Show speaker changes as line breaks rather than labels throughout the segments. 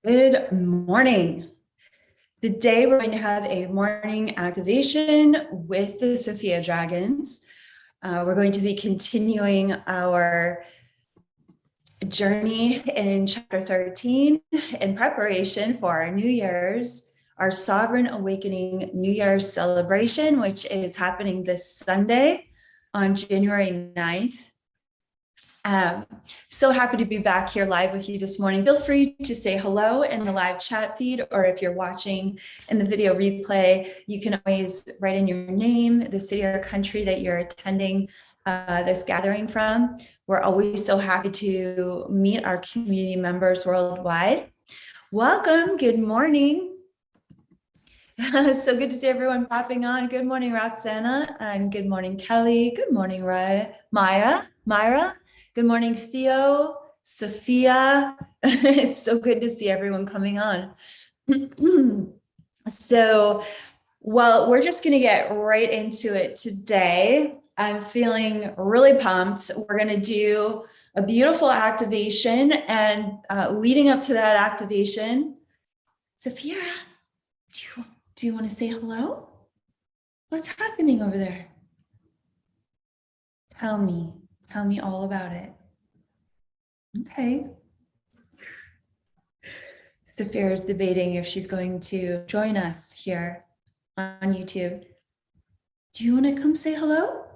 Good morning. Today we're going to have a morning activation with the Sophia Dragons. We're going to be continuing our journey in chapter 13 in preparation for our New Year's, our Sovereign Awakening New Year's celebration, which is happening this Sunday on January 9th. So happy to be back here live with you this morning. Feel free to say hello in the live chat feed, or if you're watching in the video replay, you can always write in your name, the city or country that you're attending this gathering from. We're always so happy to meet our community members worldwide. Welcome, good morning. So good to see everyone popping on. Good morning, Roxana, and good morning, Kelly. Good morning, Myra. Good morning, Theo, Sophia. It's so good to see everyone coming on. So, well, we're just going to get right into it today. I'm feeling really pumped. We're going to do a beautiful activation, and leading up to that activation, Sophia, do you want to say hello? What's happening over there? Tell me all about it. Okay. Sophia is debating if she's going to join us here on YouTube. Do you want to come say hello?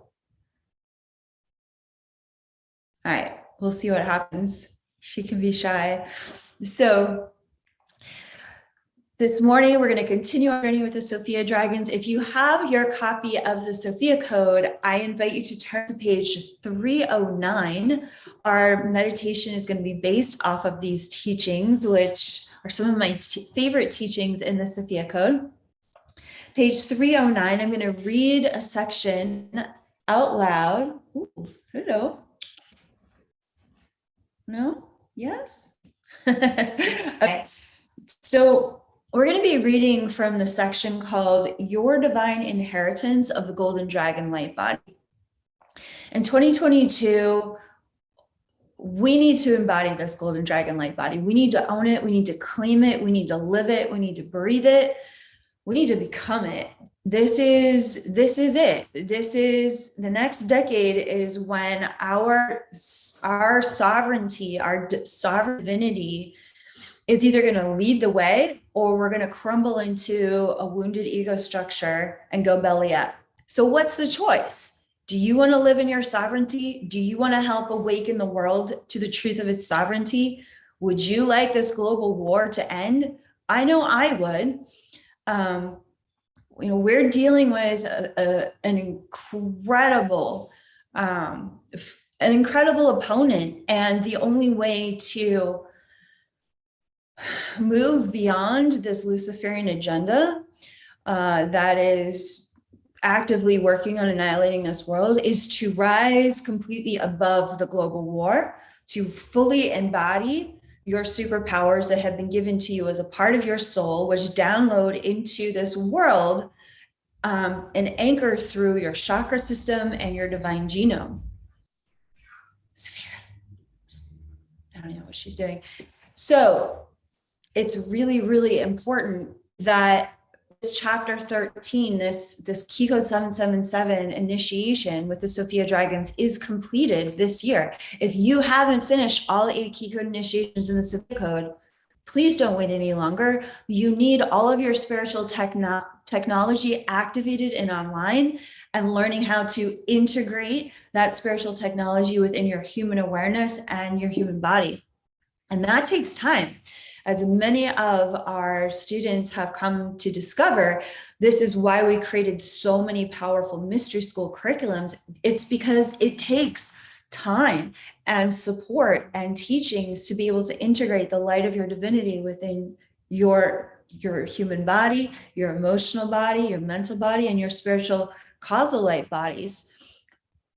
All right, we'll see what happens. She can be shy. So this morning, we're going to continue our journey with the Sophia Dragons. If you have your copy of the Sophia Code, I invite you to turn to page 309. Our meditation is going to be based off of these teachings, which are some of my favorite teachings in the Sophia Code. Page 309, I'm going to read a section out loud. Ooh, hello. No? Yes? Okay. So we're going to be reading from the section called Your Divine Inheritance of the Golden Dragon Light Body. In 2022, we need to embody this Golden Dragon Light Body. We need to own it. We need to claim it. We need to live it. We need to breathe it. We need to become it. This is it. This is the next decade is when our sovereignty, our sovereign divinity is either going to lead the way, or we're going to crumble into a wounded ego structure and go belly up. So what's the choice? Do you want to live in your sovereignty? Do you want to help awaken the world to the truth of its sovereignty? Would you like this global war to end? I know I would. We're dealing with an incredible opponent, and the only way to move beyond this Luciferian agenda that is actively working on annihilating this world is to rise completely above the global war, to fully embody your superpowers that have been given to you as a part of your soul, which download into this world and anchor through your chakra system and your divine genome. Sophia, I don't know what she's doing. So it's really, really important that this chapter 13, this Key Code 777 initiation with the Sophia Dragons is completed this year. If you haven't finished all 8 Key Code initiations in the Sophia Code, please don't wait any longer. You need all of your spiritual technology activated and online, and learning how to integrate that spiritual technology within your human awareness and your human body. And that takes time. As many of our students have come to discover, this is why we created so many powerful mystery school curriculums. It's because it takes time and support and teachings to be able to integrate the light of your divinity within your human body, your emotional body, your mental body, and your spiritual causal light bodies.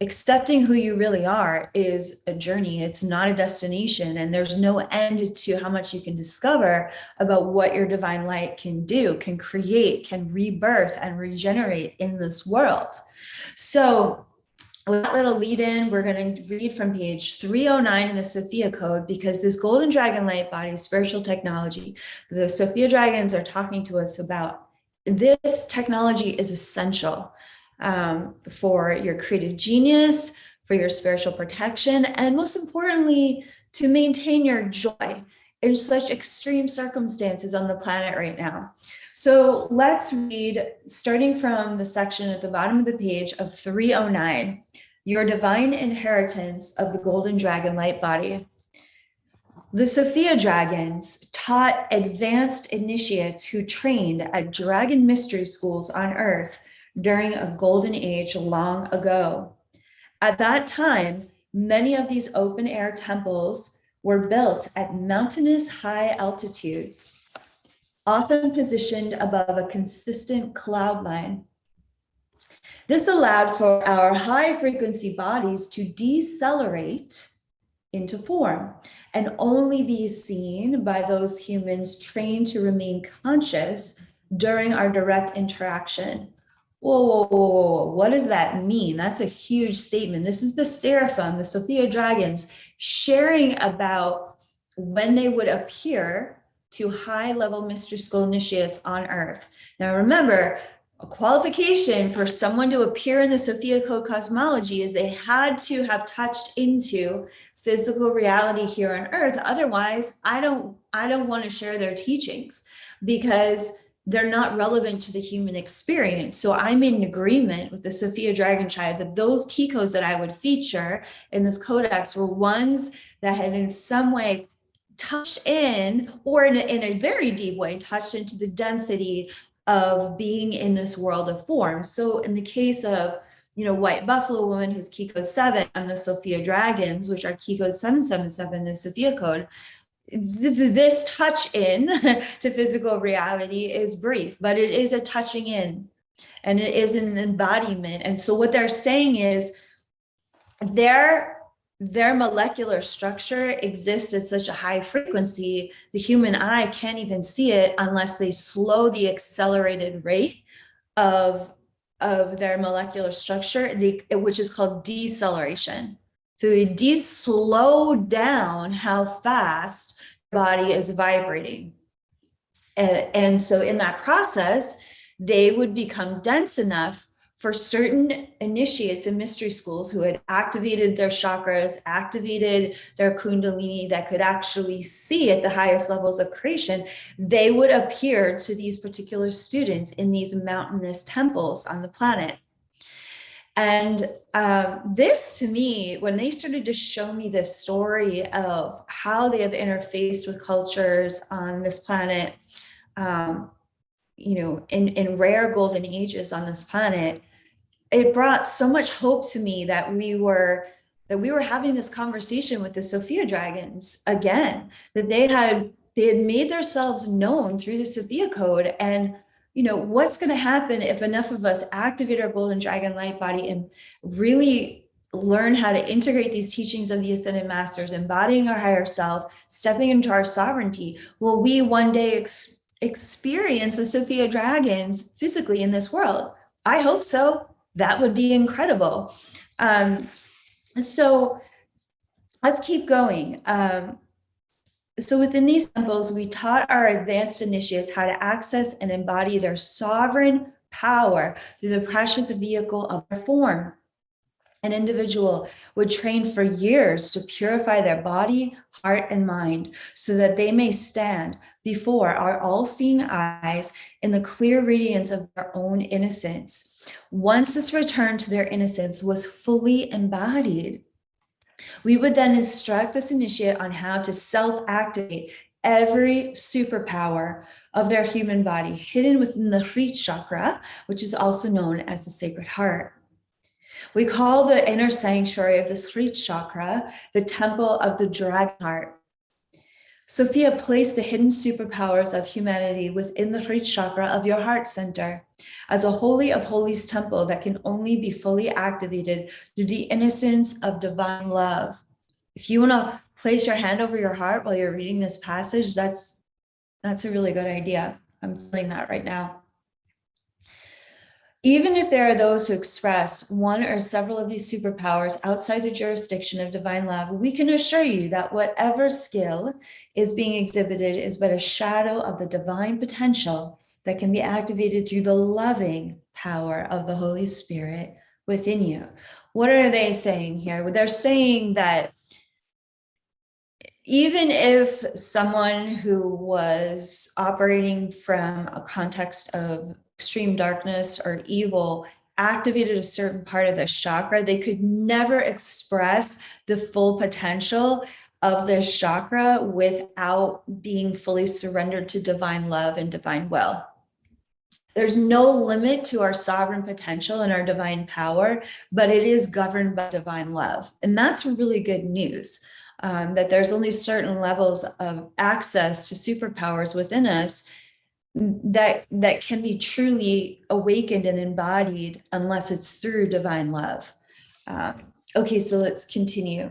Accepting who you really are is a journey. It's not a destination, and there's no end to how much you can discover about what your divine light can do, can create, can rebirth and regenerate in this world. So With that little lead in, we're going to read from page 309 in the Sophia Code, because this golden dragon light body, spiritual technology, the Sophia Dragons are talking to us about. This technology is essential for your creative genius, for your spiritual protection, and most importantly, to maintain your joy in such extreme circumstances on the planet right now. So let's read, starting from the section at the bottom of the page of 309, your divine inheritance of the golden dragon light body. The Sophia Dragons taught advanced initiates who trained at dragon mystery schools on Earth during a golden age long ago. At that time, many of these open air temples were built at mountainous high altitudes, often positioned above a consistent cloud line. This allowed for our high frequency bodies to decelerate into form and only be seen by those humans trained to remain conscious during our direct interaction. Whoa, what does that mean? That's a huge statement. This is the Seraphim, the Sophia Dragons, sharing about when they would appear to high-level mystery school initiates on Earth. Now remember, a qualification for someone to appear in the Sophia Code cosmology is they had to have touched into physical reality here on Earth. Otherwise, I don't want to share their teachings, because they're not relevant to the human experience. So I'm in agreement with the Sophia Dragon Tribe that those key codes that I would feature in this codex were ones that had in some way touched in, or in a very deep way, touched into the density of being in this world of form. So in the case of, White Buffalo Woman, who's key code 7, and the Sophia Dragons, which are key code 777 in the Sophia Code, this touch in to physical reality is brief, but it is a touching in, and it is an embodiment. And so what they're saying is their molecular structure exists at such a high frequency, the human eye can't even see it unless they slow the accelerated rate of their molecular structure, which is called deceleration. So they slow down how fast the body is vibrating. And so in that process, they would become dense enough for certain initiates in mystery schools who had activated their chakras, activated their kundalini, that could actually see at the highest levels of creation. They would appear to these particular students in these mountainous temples on the planet. And this, to me, when they started to show me this story of how they have interfaced with cultures on this planet, in rare golden ages on this planet, it brought so much hope to me that we were having this conversation with the Sophia Dragons again, that they had made themselves known through the Sophia Code. And what's going to happen if enough of us activate our golden dragon light body and really learn how to integrate these teachings of the ascended masters, embodying our higher self, stepping into our sovereignty? Will we one day experience the Sophia Dragons physically in this world? I hope so. That would be incredible. So let's keep going. So within these temples, we taught our advanced initiates how to access and embody their sovereign power through the precious vehicle of their form. An individual would train for years to purify their body, heart, and mind so that they may stand before our all-seeing eyes in the clear radiance of their own innocence. Once this return to their innocence was fully embodied, we would then instruct this initiate on how to self-activate every superpower of their human body hidden within the Hrit chakra, which is also known as the sacred heart. We call the inner sanctuary of this Hrit chakra the temple of the dragon heart. Sophia placed the hidden superpowers of humanity within the Hrit chakra of your heart center as a holy of holies temple that can only be fully activated through the innocence of divine love. If you want to place your hand over your heart while you're reading this passage, that's a really good idea. I'm feeling that right now. Even if there are those who express one or several of these superpowers outside the jurisdiction of divine love, we can assure you that whatever skill is being exhibited is but a shadow of the divine potential that can be activated through the loving power of the Holy Spirit within you. What are they saying here? They're saying that even if someone who was operating from a context of extreme darkness or evil activated a certain part of the chakra, they could never express the full potential of this chakra without being fully surrendered to divine love and divine will. There's no limit to our sovereign potential and our divine power, but it is governed by divine love. And that's really good news, that there's only certain levels of access to superpowers within us that can be truly awakened and embodied unless it's through divine love. Okay, so let's continue.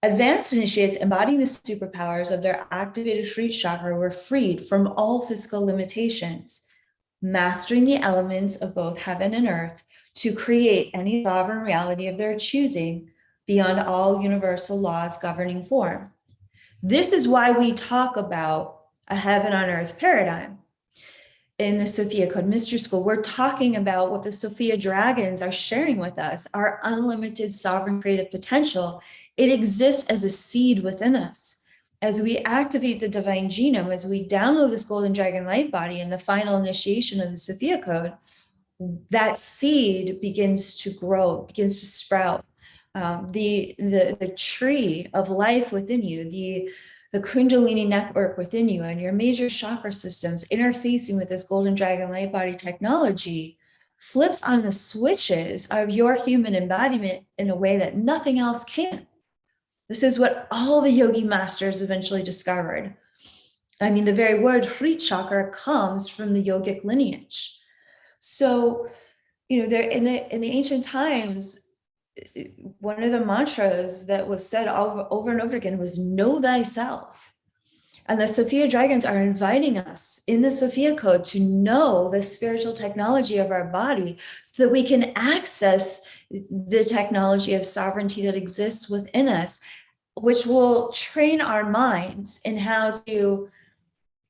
Advanced initiates embodying the superpowers of their activated fruit chakra were freed from all physical limitations, mastering the elements of both heaven and earth to create any sovereign reality of their choosing beyond all universal laws governing form. This is why we talk about a heaven on earth paradigm. In the Sophia Code Mystery School, we're talking about what the Sophia Dragons are sharing with us, our unlimited sovereign creative potential. It exists as a seed within us. As we activate the divine genome, as we download this golden dragon light body in the final initiation of the Sophia Code, that seed begins to grow, begins to sprout. The tree of life within you, the Kundalini network within you and your major chakra systems interfacing with this golden dragon light body technology flips on the switches of your human embodiment in a way that nothing else can. This is what all the yogi masters eventually discovered. I mean, the very word Hrit chakra comes from the yogic lineage. So, there in the ancient times, one of the mantras that was said over and over again was know thyself. And the Sophia Dragons are inviting us in the Sophia Code to know the spiritual technology of our body so that we can access the technology of sovereignty that exists within us, which will train our minds in how to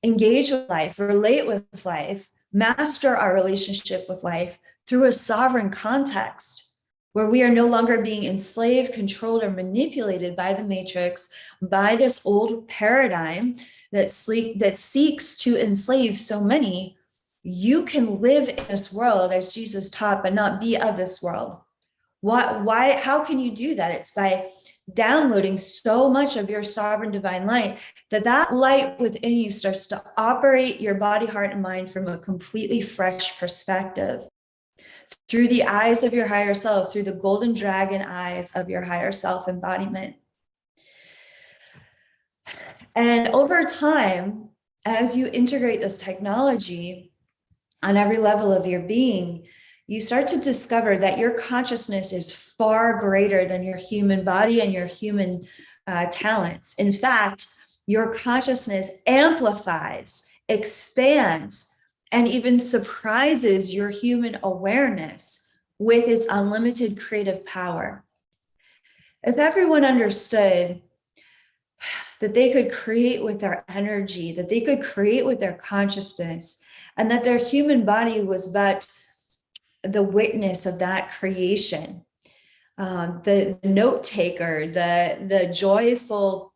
engage with life, relate with life, master our relationship with life through a sovereign context, where we are no longer being enslaved, controlled, or manipulated by the matrix, by this old paradigm that seeks to enslave so many. You can live in this world as Jesus taught, but not be of this world. Why? How can you do that? It's by downloading so much of your sovereign divine light that light within you starts to operate your body, heart, and mind from a completely fresh perspective, through the eyes of your higher self, through the golden dragon eyes of your higher self embodiment. And over time, as you integrate this technology on every level of your being, you start to discover that your consciousness is far greater than your human body and your human talents. In fact, your consciousness amplifies, expands, and even surprises your human awareness with its unlimited creative power. If everyone understood that they could create with their energy, that they could create with their consciousness, and that their human body was but the witness of that creation, the note taker, the joyful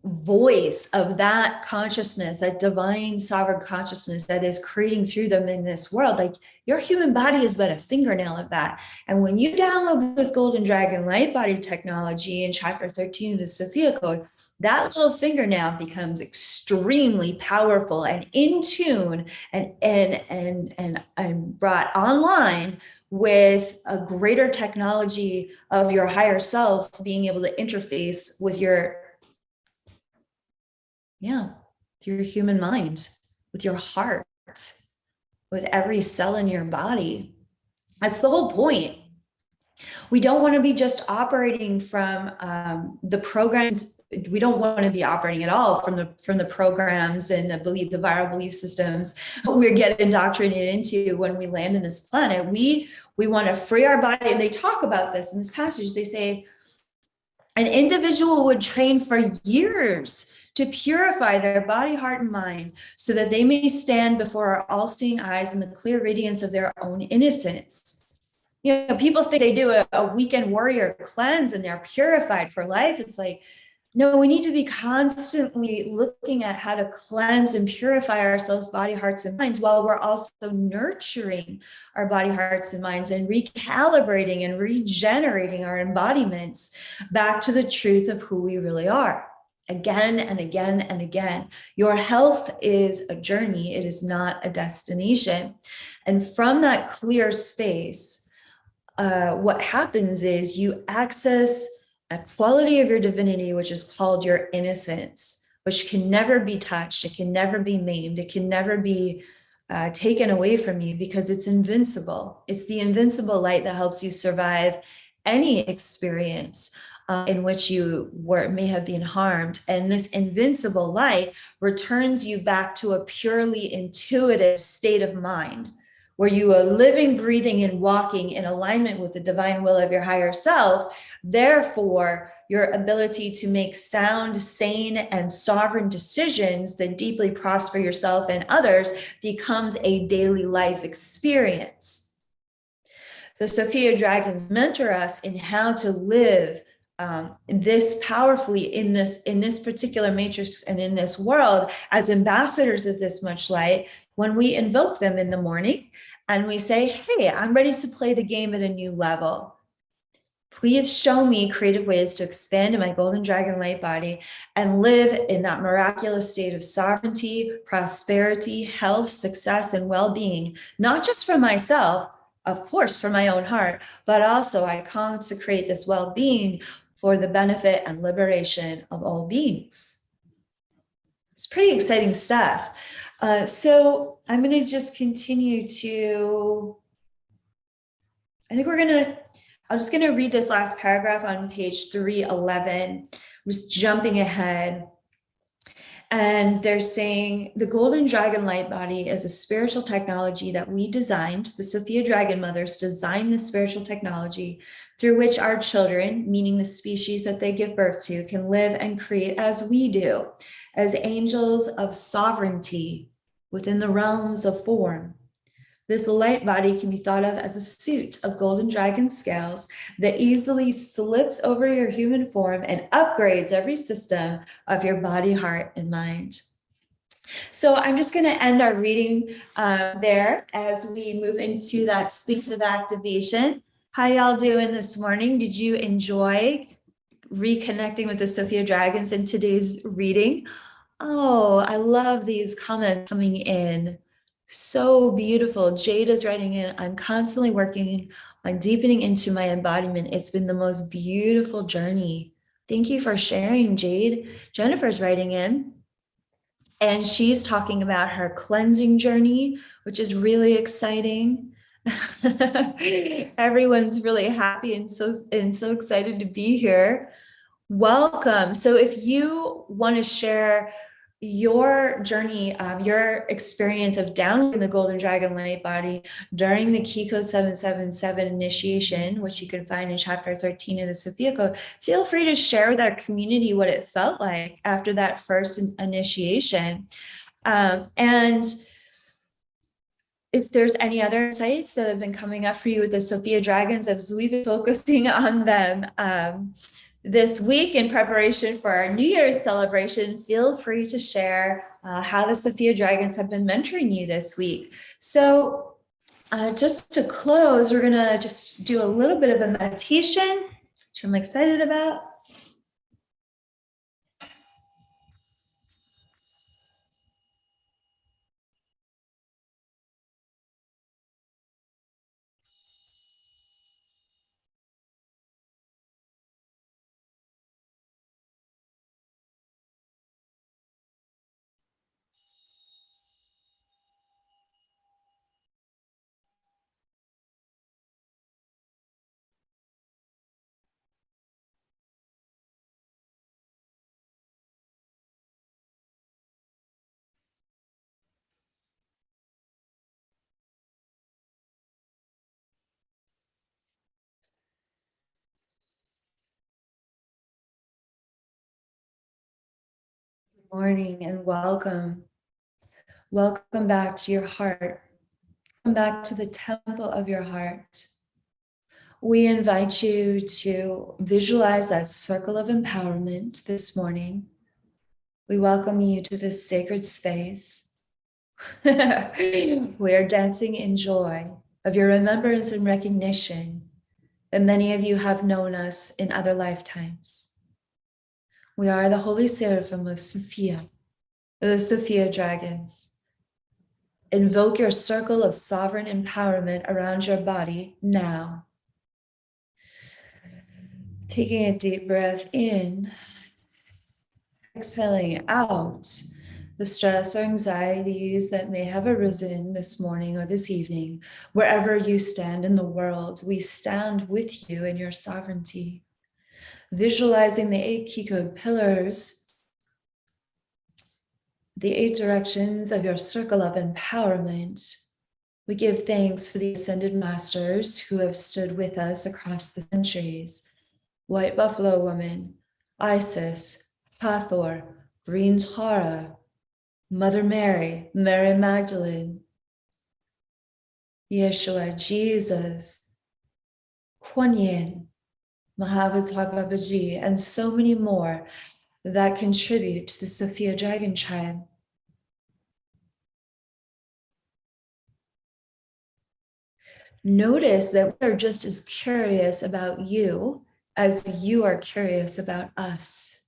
voice of that consciousness, that divine sovereign consciousness that is creating through them in this world. Like, your human body is but a fingernail of that. And when you download this golden dragon light body technology in chapter 13 of the Sophia Code, that little fingernail becomes extremely powerful and in tune and brought online with a greater technology of your higher self being able to interface with your human mind, with your heart, with every cell in your body. That's the whole point. We don't want to be just operating from the programs we don't want to be operating at all from the programs and the viral belief systems we get indoctrinated into when we land in this planet. We want to free our body. And they talk about this in this passage. They say an individual would train for years to purify their body, heart, and mind so that they may stand before our all-seeing eyes in the clear radiance of their own innocence. You know, people think they do a weekend warrior cleanse and they're purified for life. It's like, no, we need to be constantly looking at how to cleanse and purify ourselves, body, hearts, and minds, while we're also nurturing our body, hearts, and minds and recalibrating and regenerating our embodiments back to the truth of who we really are. Again and again and again. Your health is a journey. It is not a destination. And from that clear space, what happens is you access a quality of your divinity, which is called your innocence, which can never be touched. It can never be maimed. It can never be taken away from you because it's invincible. It's the invincible light that helps you survive any experience in which you may have been harmed. And this invincible light returns you back to a purely intuitive state of mind, where you are living, breathing, and walking in alignment with the divine will of your higher self. Therefore, your ability to make sound, sane, and sovereign decisions that deeply prosper yourself and others becomes a daily life experience. The Sophia Dragons mentor us in how to live this powerfully in this particular matrix and in this world as ambassadors of this much light. When we invoke them in the morning and we say, hey, I'm ready to play the game at a new level. Please show me creative ways to expand in my golden dragon light body and live in that miraculous state of sovereignty, prosperity, health, success, and well-being, not just for myself, of course, for my own heart, but also I consecrate this well-being for the benefit and liberation of all beings. It's pretty exciting stuff. So I'm going to just continue to, I'm just going to read this last paragraph on page 311. I'm just jumping ahead. And they're saying the golden dragon light body is a spiritual technology that we designed. The Sophia Dragon Mothers designed the spiritual technology through which our children, meaning the species that they give birth to, can live and create as we do, as angels of sovereignty within the realms of form. This light body can be thought of as a suit of golden dragon scales that easily slips over your human form and upgrades every system of your body, heart, and mind. So I'm just going to end our reading there as we move into that space of activation. How y'all doing this morning? Did you enjoy reconnecting with the Sophia Dragons in today's reading? Oh, I love these comments coming in. So beautiful. Jade is writing in, I'm constantly working on deepening into my embodiment. It's been the most beautiful journey. Thank you for sharing, Jade. Jennifer's writing in, and she's talking about her cleansing journey, which is really exciting. Everyone's really happy and so excited to be here. Welcome. So if you want to share your journey, your experience of downloading the Golden Dragon Light Body during the Key Code 777 initiation, which you can find in chapter 13 of the Sophia Code, feel free to share with our community what it felt like after that first initiation. And if there's any other insights that have been coming up for you with the Sophia Dragons, as we've been focusing on them this week in preparation for our New Year's celebration, feel free to share how the Sophia Dragons have been mentoring you this week. So just to close, we're going to just do a little bit of a meditation, which I'm excited about. Morning and welcome. Welcome back to your heart. Come back to the temple of your heart. We invite you to visualize that circle of empowerment this morning. We welcome you to this sacred space. We are dancing in joy of your remembrance and recognition that many of you have known us in other lifetimes. We are the Holy Seraphim of Sophia, the Sophia Dragons. Invoke your circle of sovereign empowerment around your body now. Taking a deep breath in, exhaling out the stress or anxieties that may have arisen this morning or this evening. Wherever you stand in the world, we stand with you in your sovereignty. Visualizing the 8 Key Code pillars, the 8 directions of your circle of empowerment. We give thanks for the ascended masters who have stood with us across the centuries. White Buffalo Woman, Isis, Hathor, Green Tara, Mother Mary, Mary Magdalene, Yeshua, Jesus, Kuan Yin, Mahavatar Babaji, and so many more that contribute to the Sophia Dragon tribe. Notice that we are just as curious about you as you are curious about us.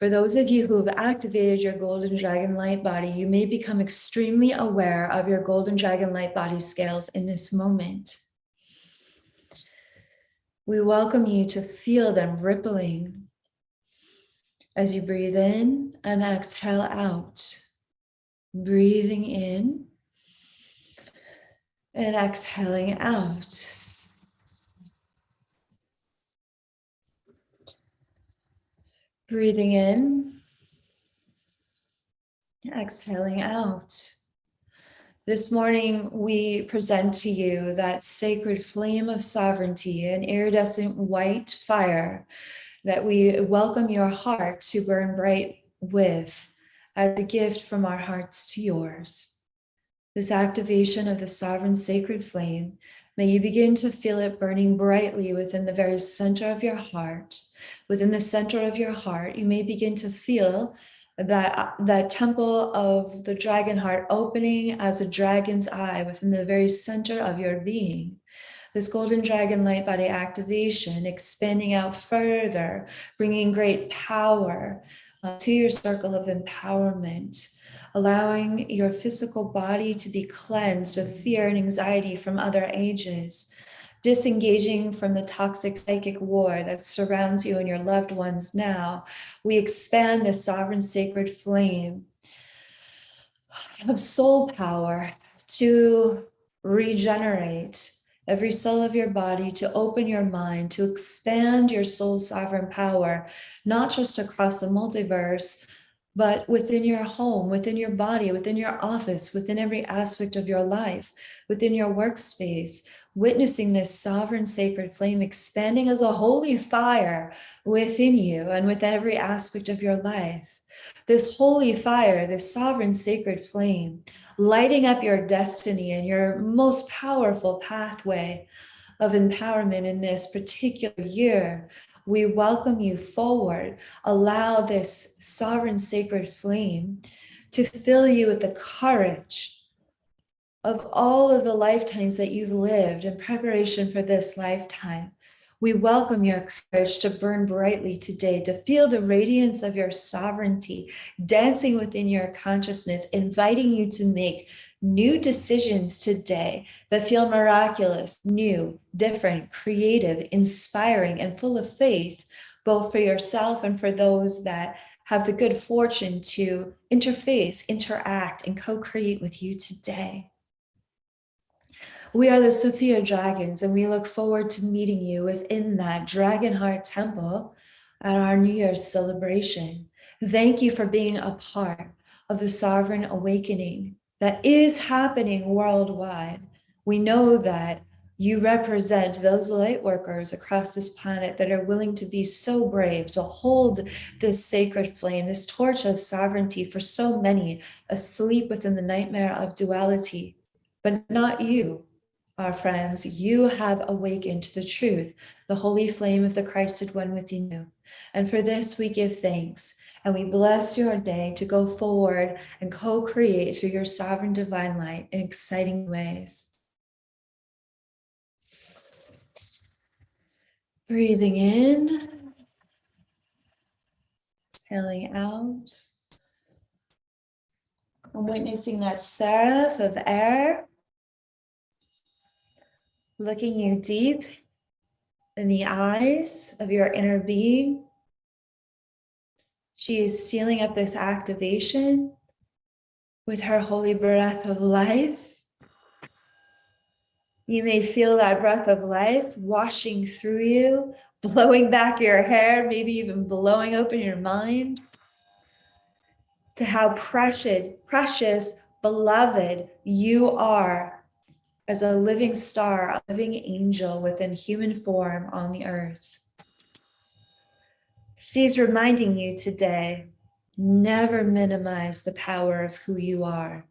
For those of you who have activated your golden dragon light body, you may become extremely aware of your golden dragon light body scales in this moment. We welcome you to feel them rippling as you breathe in and exhale out. Breathing in and exhaling out. Breathing in, exhaling out. This morning, we present to you that sacred flame of sovereignty, an iridescent white fire that we welcome your heart to burn bright with as a gift from our hearts to yours. This activation of the sovereign sacred flame, may you begin to feel it burning brightly within the very center of your heart. Within the center of your heart, you may begin to feel that temple of the dragon heart opening as a dragon's eye within the very center of your being. This golden dragon light body activation expanding out further, bringing great power to your circle of empowerment, allowing your physical body to be cleansed of fear and anxiety from other ages, disengaging from the toxic psychic war that surrounds you and your loved ones now. We expand this sovereign sacred flame of soul power to regenerate every cell of your body, to open your mind, to expand your soul's sovereign power, not just across the multiverse, but within your home, within your body, within your office, within every aspect of your life, within your workspace, witnessing this sovereign sacred flame expanding as a holy fire within you and with every aspect of your life. This holy fire, this sovereign sacred flame, lighting up your destiny and your most powerful pathway of empowerment in this particular year. We welcome you forward. Allow this sovereign sacred flame to fill you with the courage of all of the lifetimes that you've lived in preparation for this lifetime. We welcome your courage to burn brightly today, to feel the radiance of your sovereignty dancing within your consciousness, inviting you to make new decisions today that feel miraculous, new, different, creative, inspiring, and full of faith, both for yourself and for those that have the good fortune to interface, interact, and co-create with you today. We are the Sophia Dragons, and we look forward to meeting you within that Dragon Heart Temple at our New Year's celebration. Thank you for being a part of the sovereign awakening that is happening worldwide. We know that You represent those light workers across this planet that are willing to be so brave, to hold this sacred flame, this torch of sovereignty for so many asleep within the nightmare of duality. But not you, our friends. You have awakened to the truth, the holy flame of the Christed One within you. And for this, we give thanks. And we bless your day to go forward and co-create through your sovereign divine light in exciting ways. Breathing in, exhaling out. I'm witnessing that seraph of air looking you deep in the eyes of your inner being. She is sealing up this activation with her holy breath of life. You may feel that breath of life washing through you, blowing back your hair, maybe even blowing open your mind to how precious, beloved you are as a living star, a living angel within human form on the earth. She's reminding you today, never minimize the power of who you are.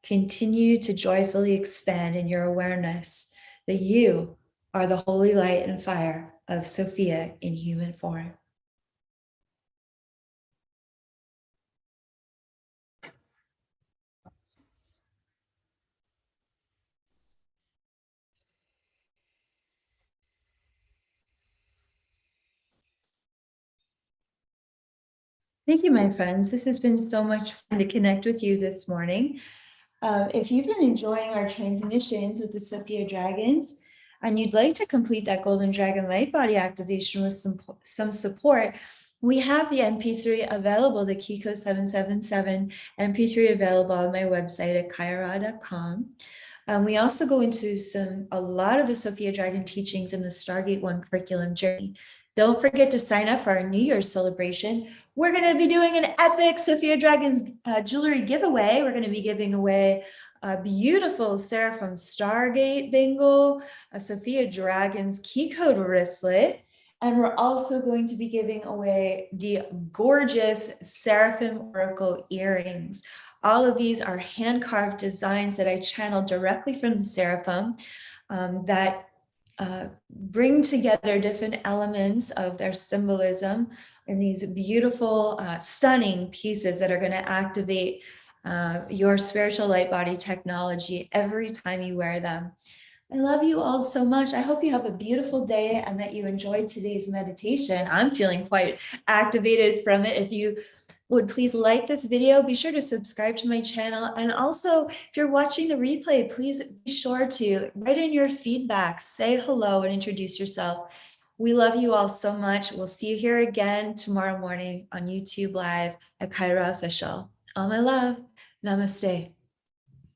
Continue to joyfully expand in your awareness that you are the holy light and fire of Sophia in human form. Thank you, my friends. This has been so much fun to connect with you this morning. If you've been enjoying our transmissions with the Sophia Dragons, and you'd like to complete that Golden Dragon Light Body activation with some support, we have the MP3 available, the Kiko 777 MP3 available on my website at kaiara.com. We also go into a lot of the Sophia Dragon teachings in the Stargate One curriculum journey. Don't forget to sign up for our New Year's celebration. We're going to be doing an epic Sophia Dragons jewelry giveaway. We're going to be giving away a beautiful Seraphim Stargate bangle, a Sophia Dragons key code wristlet, and we're also going to be giving away the gorgeous Seraphim Oracle earrings. All of these are hand-carved designs that I channeled directly from the Seraphim that bring together different elements of their symbolism in these beautiful, stunning pieces that are going to activate your spiritual light body technology every time you wear them. I love you all so much. I hope you have a beautiful day and that you enjoyed today's meditation. I'm feeling quite activated from it. If you would please like this video, be sure to subscribe to my channel. And also, if you're watching the replay, please be sure to write in your feedback, say hello, and introduce yourself. We love you all so much. We'll see you here again tomorrow morning on YouTube Live at Kaia Ra Official. All my love. Namaste.